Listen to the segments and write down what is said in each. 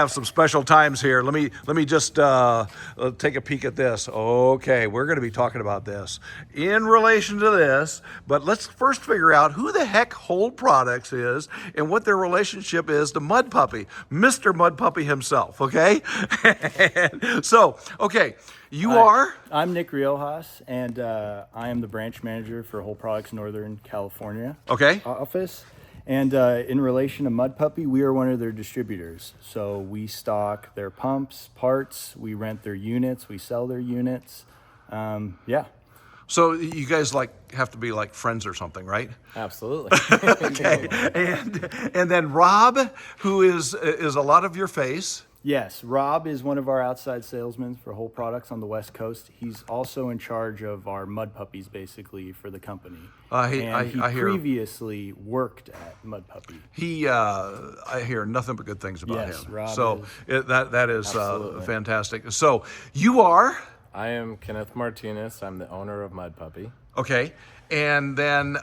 Have some special times here. Let me just take a peek at this. Okay, we're going to be talking about this in relation to this, but let's first figure out who the heck Hold Products is and what their relationship is to Mud Puppy, Mr. Mud Puppy himself. Okay, so okay, you are. I'm Nick Riojas, and I am the branch manager for Whole Products Northern California Okay. office. And in relation to Mud Puppy, we are one of their distributors. So we stock their pumps, parts, we rent their units, we sell their units. Yeah. So you guys have to be like friends or something, right? Absolutely. Okay. And then Rob, who is a lot of your face. Yes, Rob is one of our outside salesmen for Whole Products on the West Coast. He's also in charge of our Mud Puppies, basically, for the company. He hear previously worked at Mud Puppy. I hear nothing but good things about Yes, him. Rob So that is Absolutely. fantastic. So you are I am Kenneth Martinez. I'm the owner of Mud Puppy. okay, and then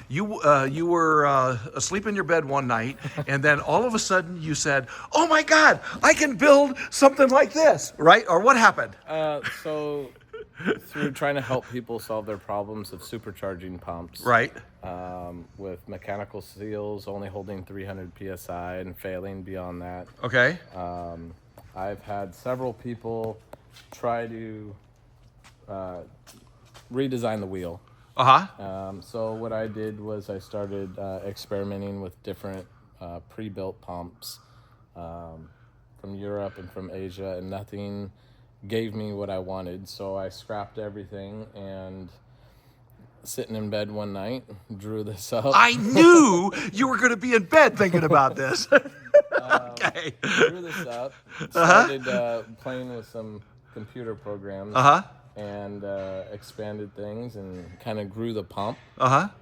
you were asleep in your bed one night, and then all of a sudden you said, "Oh my God, I can build something like this!" Right? Or what happened? So through trying to help people solve their problems of supercharging pumps, Right. with mechanical seals only holding 300 psi and failing beyond that, Okay. I've had several people try to redesign the wheel. So what I did was I started experimenting with different pre-built pumps from Europe and from Asia, and nothing gave me what I wanted. So I scrapped everything and sitting in bed one night, drew this up. I knew you were going to be in bed thinking about this. Okay. Drew this up, started playing with some computer programs. And expanded things and kind of grew the pump.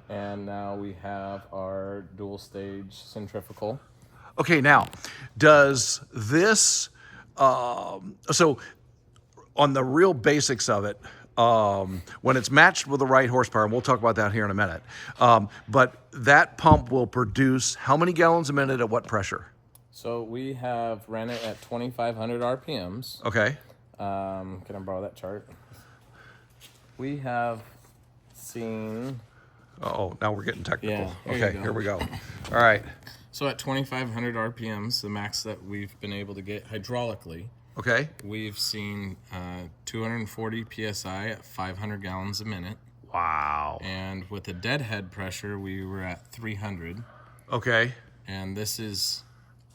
And now we have our dual stage centrifugal. Okay, now, does this, so on the real basics of it, when it's matched with the right horsepower, and we'll talk about that here in a minute, but that pump will produce how many gallons a minute at what pressure? So we have ran it at 2,500 RPMs. Okay. Can I borrow that chart? We have seen... Oh, now we're getting technical. Yeah, there you Okay, go. here we go. All right. So at 2,500 RPMs, the max that we've been able to get hydraulically, Okay. we've seen 240 PSI at 500 gallons a minute. Wow. And with the deadhead pressure, we were at 300. Okay. And this is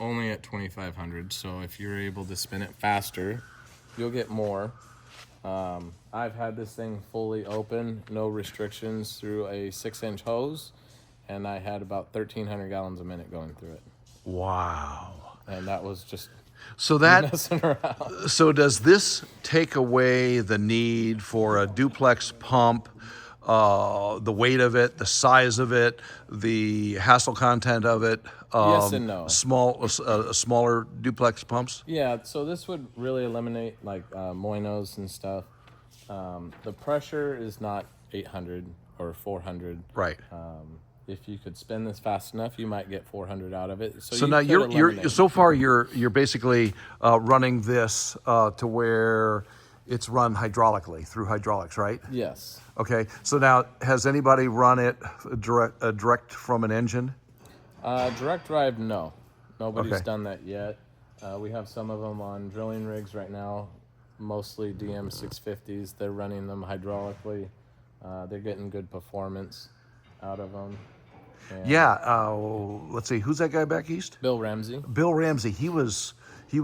only at 2,500. So if you're able to spin it faster, you'll get more. I've had this thing fully open, no restrictions, through a 6-inch hose, and I had about 1,300 gallons a minute going through it. Wow. And that was just So that, messing around. so does this take away the need for a duplex pump, the weight of it, the size of it, the hassle content of it? Yes and no. Smaller duplex pumps? Yeah, so this would really eliminate like moinos and stuff. The pressure is not 800 or 400. Right. If you could spin this fast enough, you might get 400 out of it. So you now could you're eliminate- so far you're basically running this to where it's run hydraulically through hydraulics, right? Yes. Okay. So now has anybody run it direct from an engine? Direct drive, no. Nobody's Okay. done that yet. We have some of them on drilling rigs right now, mostly DM650s. They're running them hydraulically. They're getting good performance out of them. And Yeah. Let's see. Who's that guy back east? Bill Ramsey. Bill Ramsey. He was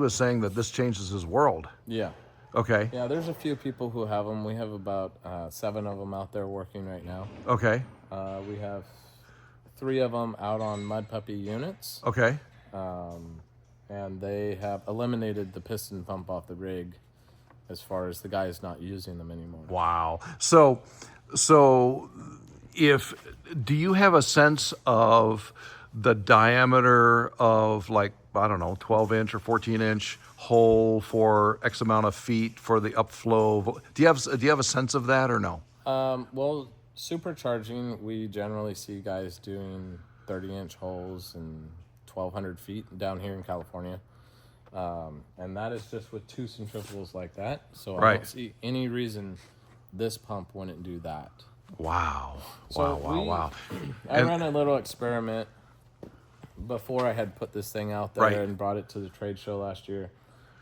saying that this changes his world. Yeah. Okay. Yeah, there's a few people who have them. We have about 7 of them out there working right now. Okay. We have 3 of them out on Mud Puppy units. Okay. And they have eliminated the piston pump off the rig as far as the guys not using them anymore. Wow. So do you have a sense of the diameter of, like, I don't know, 12-inch or 14-inch hole for X amount of feet for the upflow? Do you have a sense of that or no? Well, supercharging, we generally see guys doing 30-inch holes and 1,200 feet down here in California. And that is just with 2 centrifugals like that. So I Right. don't see any reason this pump wouldn't do that. Wow. So Wow. I And- ran a little experiment before I had put this thing out there Right. and brought it to the trade show last year.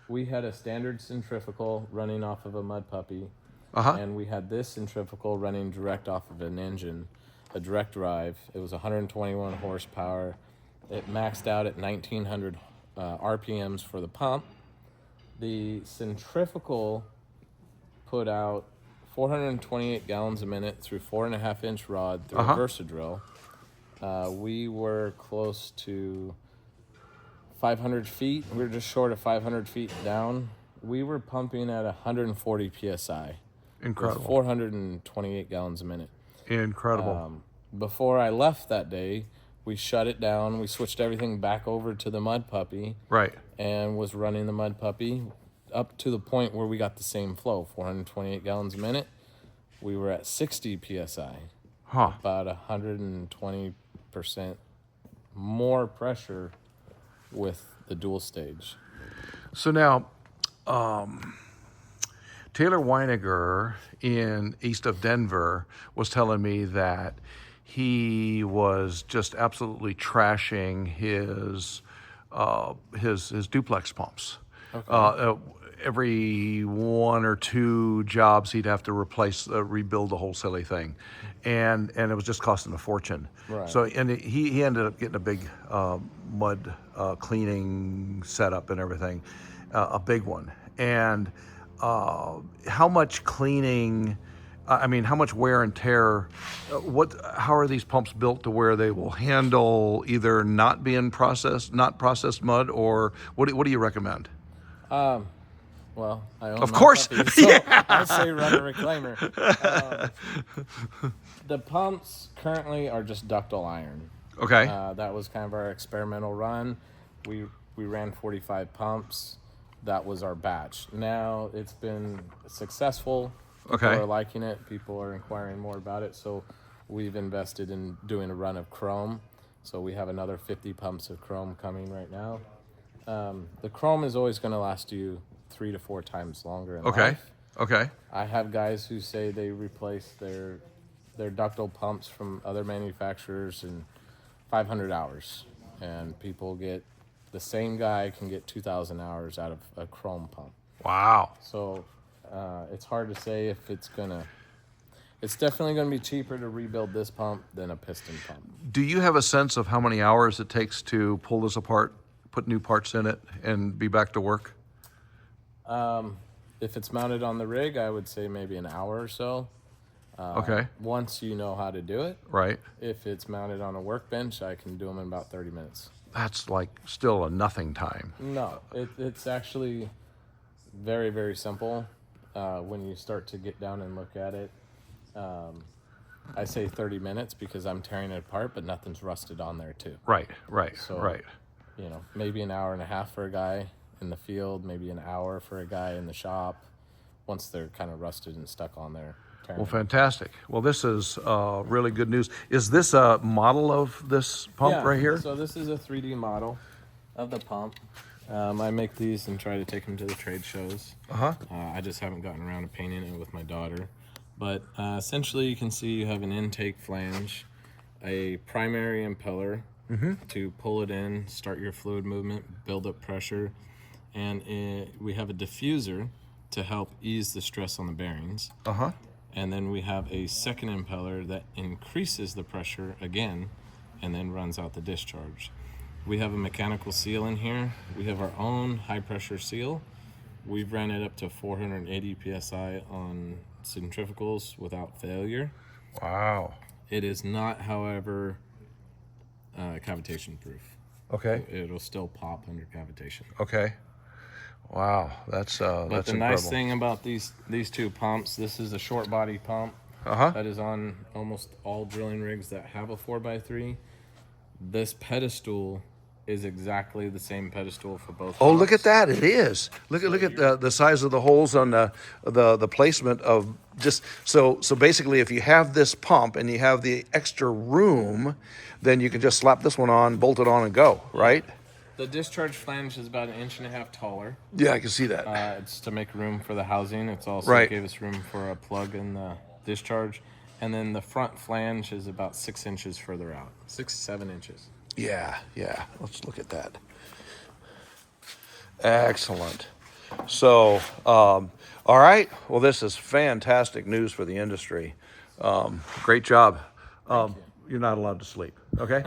We had a standard centrifugal running off of a mud puppy, and we had this centrifugal running direct off of an engine, a direct drive. It was 121 horsepower. It maxed out at 1900 RPMs for the pump. The centrifugal put out 428 gallons a minute through 4.5-inch rod through a Versadrill. We were close to 500 feet. We were just short of 500 feet down. We were pumping at 140 psi. Incredible. With 428 gallons a minute. Incredible. Before I left that day, we shut it down. We switched everything back over to the mud puppy. Right. And was running the mud puppy up to the point where we got the same flow, 428 gallons a minute. We were at 60 psi, about 120% more pressure with the dual stage. So now, Taylor Weiniger in east of Denver was telling me that he was just absolutely trashing his duplex pumps. Okay. Every 1 or 2 jobs, he'd have to rebuild the whole silly thing, and it was just costing a fortune. Right. So he ended up getting a big mud cleaning setup and everything, a big one. And how much cleaning? I mean, how much wear and tear? How are these pumps built to where they will handle either not processed mud, or what do you recommend? Well, I own Of my course. puppy, so I say run a reclaimer. The pumps currently are just ductile iron. Okay. That was kind of our experimental run. We ran 45 pumps. That was our batch. Now it's been successful. People Okay. are liking it. People are inquiring more about it. So we've invested in doing a run of chrome. So we have another 50 pumps of chrome coming right now. The chrome is always going to last you 3 to 4 times longer in life. Okay. I have guys who say they replace their ductile pumps from other manufacturers in 500 hours, and the same guy can get 2,000 hours out of a chrome pump. Wow. So it's hard to say if it's definitely gonna be cheaper to rebuild this pump than a piston pump. Do you have a sense of how many hours it takes to pull this apart, put new parts in it, and be back to work? If it's mounted on the rig, I would say maybe an hour or so. Okay. Once you know how to do it. Right. If it's mounted on a workbench, I can do them in about 30 minutes. That's like still a nothing time. No, it's actually very, very simple when you start to get down and look at it. I say 30 minutes because I'm tearing it apart, but nothing's rusted on there too. Right. So, Right. Maybe an hour and a half for a guy in the field, maybe an hour for a guy in the shop, once they're kind of rusted and stuck on there. Well, fantastic. Well, this is really good news. Is this a model of this pump right here? So this is a 3D model of the pump. I make these and try to take them to the trade shows. I just haven't gotten around to painting it with my daughter. But essentially you can see you have an intake flange, a primary impeller to pull it in, start your fluid movement, build up pressure, and we have a diffuser to help ease the stress on the bearings. And then we have a second impeller that increases the pressure again and then runs out the discharge. We have a mechanical seal in here. We have our own high pressure seal. We've ran it up to 480 psi on centrifugals without failure. Wow. It is not, however, cavitation proof. Okay. It'll still pop under cavitation. Okay. Wow. That's But that's the incredible. nice thing about these 2 pumps, this is a short body pump that is on almost all drilling rigs that have a 4x3. This pedestal is exactly the same pedestal for both. Oh, pumps. look at that! It is. Look at the size of the holes on the placement of just so basically, if you have this pump and you have the extra room, then you can just slap this one on, bolt it on, and go. Right? The discharge flange is about 1.5 inches taller. Yeah, I can see that. It's to make room for the housing. It's also Right. gave us room for a plug in the discharge. And then the front flange is about 6 inches further out, 6 to 7 inches. Yeah. Let's look at that. Excellent. So, all right. Well, this is fantastic news for the industry. Great job. You're not allowed to sleep. Okay.